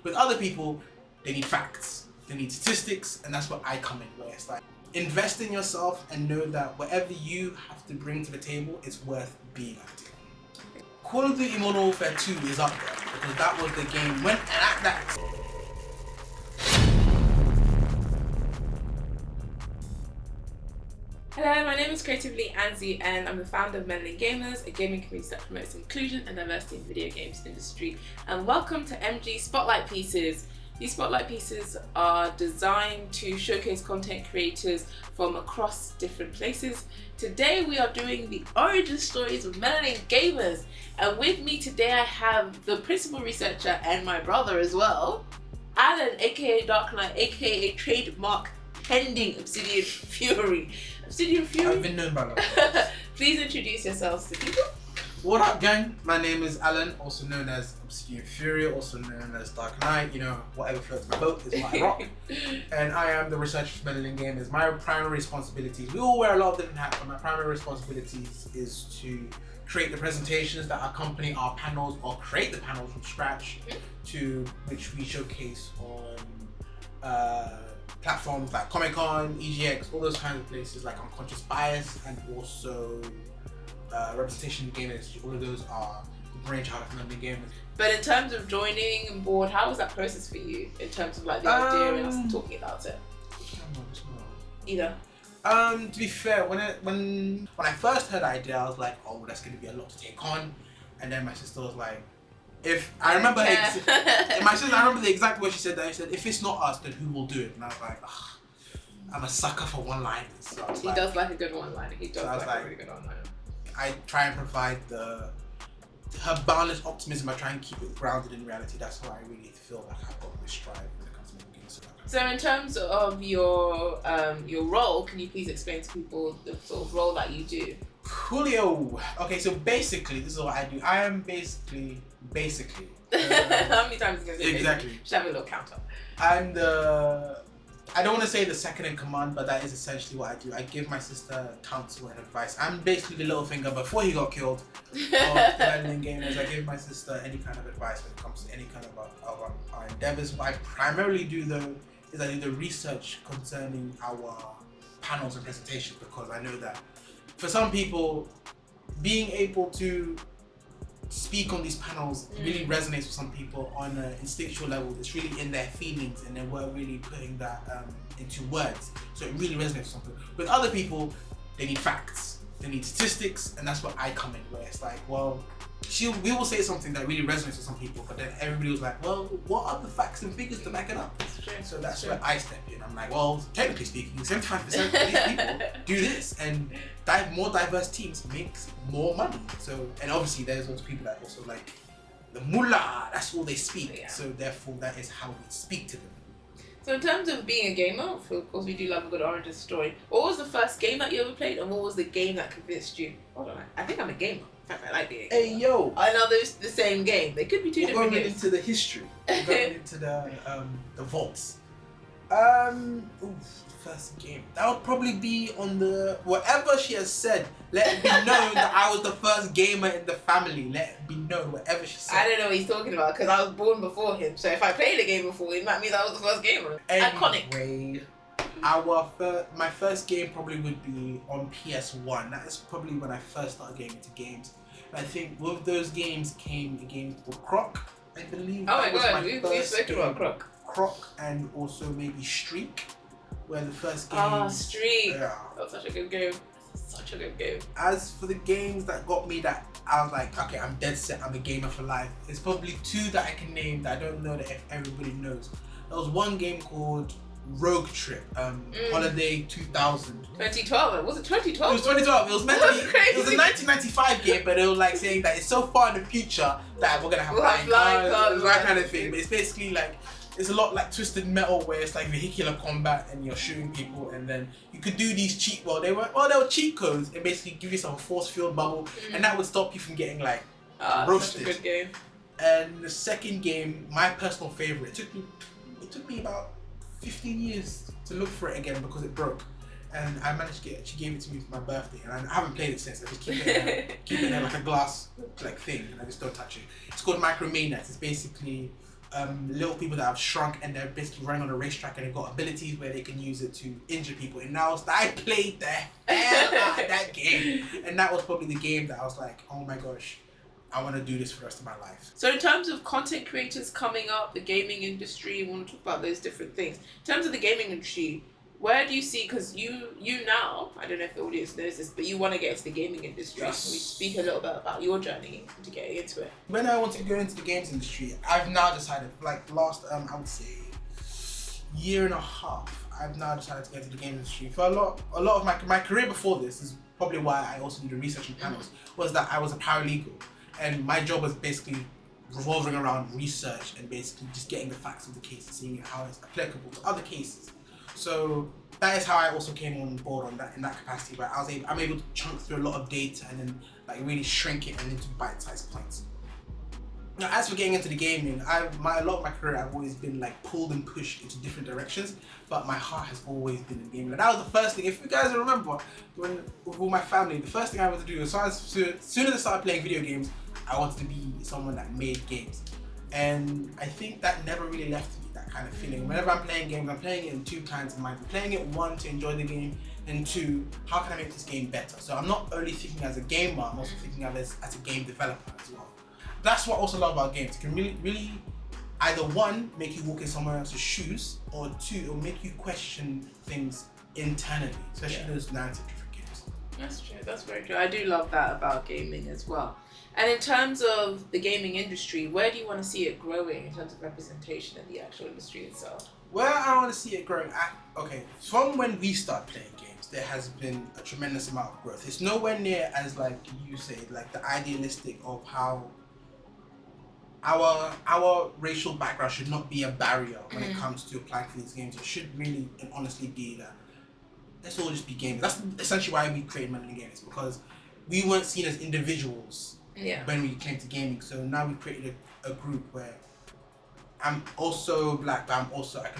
With other people, they need facts, they need statistics, and that's where I come in, where it's like, invest in yourself and know that whatever you have to bring to the table, it's worth being at the table. Call of Duty Modern Warfare 2 is up there because that was the game when and at that. Hello, my name is Creatively Anzi and I'm the founder of Melanin Gamers, a gaming community that promotes inclusion and diversity in the video games industry. And welcome to MG Spotlight Pieces. These spotlight pieces are designed to showcase content creators from across different places. Today we are doing the origin stories of Melanin Gamers, and with me today I have the principal researcher and my brother as well, Alan, aka Dark Knight, aka trademark pending Obsidian Fury. Obsidian Fury? I've been known by that. Please introduce yourselves to people. What up, gang? My name is Alan, also known as Obsidian Fury, also known as Dark Knight. You know, whatever floats my boat is what I rock. And I am the researcher for Melanin Gamers. My primary responsibilities, we all wear a lot of different hats, but my primary responsibilities is to create the presentations that accompany our panels or create the panels from scratch, to which we showcase on platforms like Comic-Con, EGX, all those kinds of places like Unconscious Bias, and also representation in the game industry. All of those are the brainchild of Melanin Gamers. But in terms of joining on board, how was that process for you? In terms of like the idea and us talking about it? Either. To be fair, when I first heard the idea, I was like, oh, that's going to be a lot to take on. And then my sister was like, I remember the exact way she said that. She said, if it's not us, then who will do it? And I was like, I'm a sucker for one-liners. So he does like a good one-liner. He does like a really good one-liner. I try and provide her boundless optimism. I try and keep it grounded in reality. That's why I really feel like I've got this drive when it comes to making games. So in terms of your role, can you please explain to people the sort of role that you do? Coolio. Okay, so basically, this is what I do. I am basically. How many times is it going to say exactly? Basically? Should have a little counter. I'm I don't want to say the second in command, but that is essentially what I do. I give my sister counsel and advice. I'm basically the little finger before he got killed of Melanin Gamers. I give my sister any kind of advice when it comes to any kind of our endeavors. What I primarily do though is I do the research concerning our panels and presentations, because I know that for some people, being able to speak on these panels really resonates with some people on an instinctual level. It's really in their feelings, and then we're really putting that into words. So it really resonates with something. With other people, they need facts, they need statistics, and that's where I come in, where it's like, well, we will say something that really resonates with some people, but then everybody was like, well, what are the facts and figures to back it up? So that's where I step in. I'm like, well, technically speaking, 75% of these people do this, and more diverse teams makes more money. So, and obviously there's those people that also like the mullah, that's all they speak. Yeah. So therefore that is how we speak to them. So in terms of being a gamer, of course we do love a good origin story. What was the first game that you ever played, and what was the game that convinced you? Hold on, I think I'm a gamer. In fact, I like being a gamer. Hey yo! I know there's the same game. They could be two different games. We're going into the history. We're going into the vaults. First game. That would probably be on the whatever she has said. Let it be known that I was the first gamer in the family. Let it be known, whatever she said. I don't know what he's talking about, because I was born before him. So if I played a game before him, that means I was the first gamer. Anyway, Iconic. My first game probably would be on PS1. That is probably when I first started getting into games. I think with those games came a game called Croc, I believe. Oh my god, we spoke about Croc. Croc, and also maybe Streak, where the first game. Oh, Streak. Yeah. That was such a good game. Such a good game. As for the games that got me that I was like, okay, I'm dead set, I'm a gamer for life. There's probably two that I can name that I don't know that if everybody knows. There was one game called Rogue Trip, Holiday 2000. 2012, was it 2012? It was 2012, it was meant to be, crazy. it was a 1995 game, but it was like saying that it's so far in the future that we're gonna have flying cars, that kind of thing. But it's basically like, it's a lot like Twisted Metal, where it's like vehicular combat and you're shooting people, and then you could do these they were cheat codes and basically give yourself a force field bubble, and that would stop you from getting like roasted. Such a good game. And the second game, my personal favorite, it took me about 15 years to look for it again because it broke, and I managed to she gave it to me for my birthday, and I haven't played it since. I just keep it in like a glass like thing, and I just don't touch it. It's called Micromaniacs. It's basically little people that have shrunk and they're basically running on a racetrack and they've got abilities where they can use it to injure people. And I played the hell out of that game. And that was probably the game that I was like, oh my gosh, I want to do this for the rest of my life. So in terms of content creators coming up, the gaming industry, we want to talk about those different things. In terms of the gaming industry, where do you see, because you now, I don't know if the audience knows this, but you want to get into the gaming industry. Yes. Can we speak a little bit about your journey into getting into it? When I want to go into the games industry, I've now decided, like last, I would say, year and a half, I've now decided to get into the game industry. For a lot of my career before this is probably why I also did the research in panels, was that I was a paralegal. And my job was basically revolving around research and basically just getting the facts of the case and seeing how it's applicable to other cases. So that is how I also came on board in that capacity, where I'm able to chunk through a lot of data and then like really shrink it and into bite-sized points. Now, as for getting into the gaming, a lot of my career I've always been like pulled and pushed into different directions, but my heart has always been in gaming. And that was the first thing. If you guys remember, with all my family, the first thing I wanted to do as soon as I started playing video games, I wanted to be someone that made games. And I think that never really left me, that kind of feeling. Whenever I'm playing games, I'm playing it in two kinds of mind. I'm playing it, one, to enjoy the game, and two, how can I make this game better? So I'm not only thinking as a gamer, I'm also thinking of it as a game developer as well. That's what I also love about games. It can really either one, make you walk in someone else's shoes, or two, it'll make you question things internally, especially those narrative-driven games. That's true, that's very true. I do love that about gaming as well. And in terms of the gaming industry, where do you want to see it growing in terms of representation in the actual industry itself? Where I want to see it growing from when we started playing games, there has been a tremendous amount of growth. It's nowhere near as, like you say, like the idealistic of how our racial background should not be a barrier when it comes to applying for these games. It should really and honestly be that let's all just be gamers. That's essentially why we created Melanin Gamers, because we weren't seen as individuals when we came to gaming. So now we created a group where I'm also black, but I can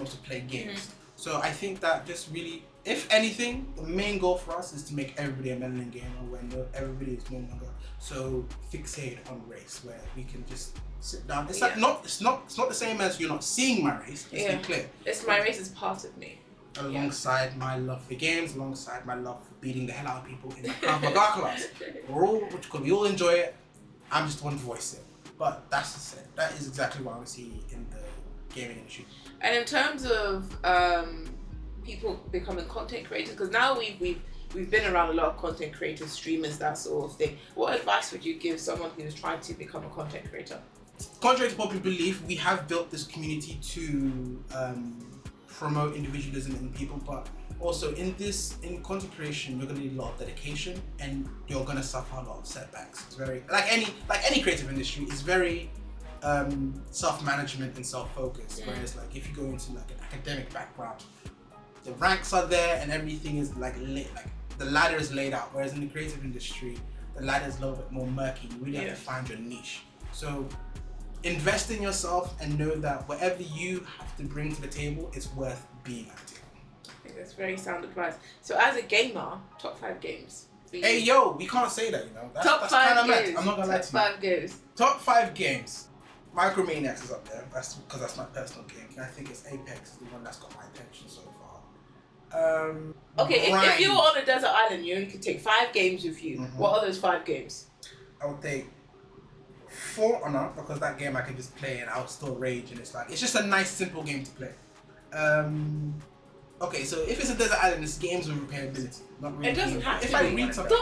also play games. So I think that just really, if anything, the main goal for us is to make everybody a Melanin gamer, when everybody is no longer so fixated on race, where we can just sit down. It's like it's not the same as you're not seeing my race. Let's be clear. It's my race is part of me. Alongside my love for games, alongside my love for beating the hell out of people in my Krav Maga class. We all enjoy it. I'm just one voice it. But that is exactly what I want to see in the gaming industry. And in terms of people becoming content creators, because now we've been around a lot of content creators, streamers, that sort of thing. What advice would you give someone who's trying to become a content creator? Contrary to popular belief, we have built this community to promote individualism in people, but also in content creation, you're gonna need a lot of dedication, and you're gonna suffer a lot of setbacks. It's very like any creative industry, it's very self-management and self-focus. Whereas like if you go into like an academic background, the ranks are there and everything is like the ladder is laid out. Whereas in the creative industry, the ladder is a little bit more murky. You really have to find your niche. So invest in yourself and know that whatever you have to bring to the table, it's worth being at the table. I think that's very sound advice. So as a gamer, top 5 games. Hey yo, we can't say that, you know. Top 5 games. I'm not gonna lie to you. Top 5 games. Top 5 games. Micromaniacs is up there. That's because that's my personal game. I think it's Apex is the one that's got my attention so far. Okay, if you were on a desert island, you only could take 5 games with you. What are those 5 games? I would take For Honor, because that game I can just play and I'll still rage, and it's just a nice simple game to play. Okay, so if it's a desert island, it's games with replayability. Not really. It doesn't have to. If I read something,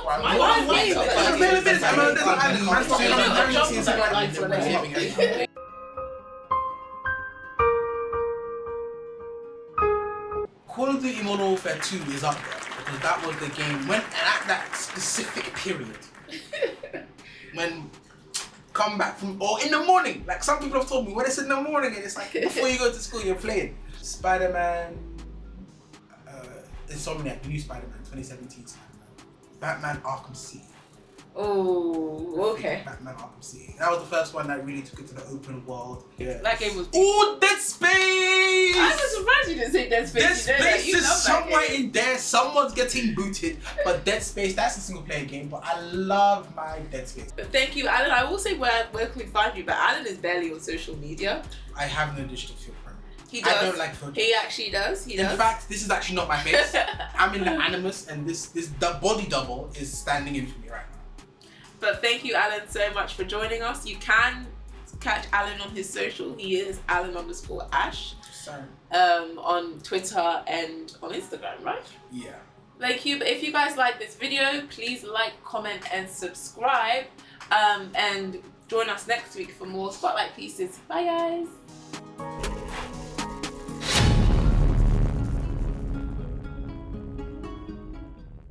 Call of Duty Modern Warfare 2 is up there because that was the game when at that specific period when come back from or in the morning, like some people have told me when it's in the morning and it's like before you go to school you're playing Spider-Man, Insomniac, new Spider-Man 2017 Spider-Man, Batman Arkham City. Oh, okay. Batman Arkham City. That was the first one that really took it to the open world. Yeah. That game was. Ooh, Dead Space! I was surprised you didn't say Dead Space. Dead Space You is love that somewhere game. in there. Someone's getting booted. But Dead Space, that's a single player game. But I love my Dead Space. But thank you, Alan. I will say where can we find you, but Alan is barely on social media. I have no digital footprint. He does. I don't like photos. He actually does. He does. In fact, this is actually not my face. I'm in the Animus, and the body double is standing in for me right now. But thank you, Alan, so much for joining us. You can catch Alan on his social. He is Alan_Ash. Sorry. On Twitter and on Instagram, right? Yeah. Like you, if you guys like this video, please like, comment, and subscribe. And join us next week for more Spotlight Pieces. Bye, guys.